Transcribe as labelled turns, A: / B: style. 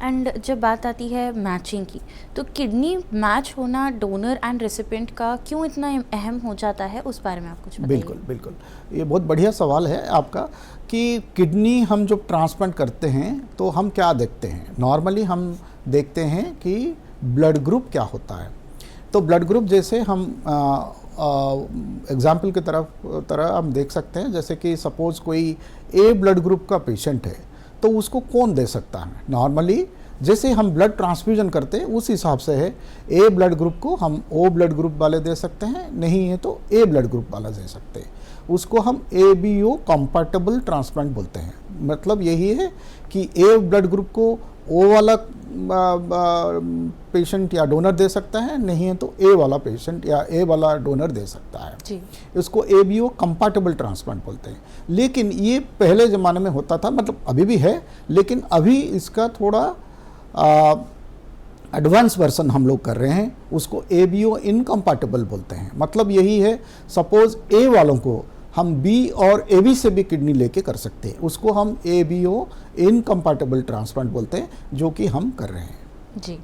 A: And जब बात आती है मैचिंग की, तो किडनी मैच होना डोनर एंड रेसिपिएंट का क्यों इतना अहम हो जाता है, उस बारे में आप कुछ बताइए।
B: बिल्कुल बिल्कुल, ये बहुत बढ़िया सवाल है आपका कि किडनी हम जब ट्रांसप्लांट करते हैं तो हम क्या देखते हैं। नॉर्मली हम देखते हैं कि ब्लड ग्रुप क्या होता है। तो ब्लड ग्रुप जैसे हम एग्जाम्पल की तरह हम देख सकते हैं, जैसे कि सपोज कोई ए ब्लड ग्रुप का पेशेंट है तो उसको कौन दे सकता है। नॉर्मली जैसे हम ब्लड ट्रांसफ्यूजन करते हैं उस हिसाब से है, ए ब्लड ग्रुप को हम ओ ब्लड ग्रुप वाले दे सकते हैं, नहीं है तो ए ब्लड ग्रुप वाला दे सकते हैं। उसको हम ABO कंपैटिबल ट्रांसप्लांट बोलते हैं। मतलब यही है कि ए ब्लड ग्रुप को ओ वाला पेशेंट या डोनर दे सकता है, नहीं है तो ए वाला पेशेंट या ए वाला डोनर दे सकता है
A: जी।
B: इसको ABO कंपैटिबल ट्रांसप्लांट बोलते हैं। लेकिन ये पहले ज़माने में होता था, मतलब अभी भी है, लेकिन अभी इसका थोड़ा एडवांस वर्जन हम लोग कर रहे हैं, उसको ABO इनकम्पैटिबल बोलते हैं। मतलब यही है, सपोज ए वालों को हम B और AB से भी किडनी लेके कर सकते हैं, उसको हम ABO इनकम्पैटिबल ट्रांसप्लांट बोलते हैं, जो कि हम कर रहे हैं।
A: जी।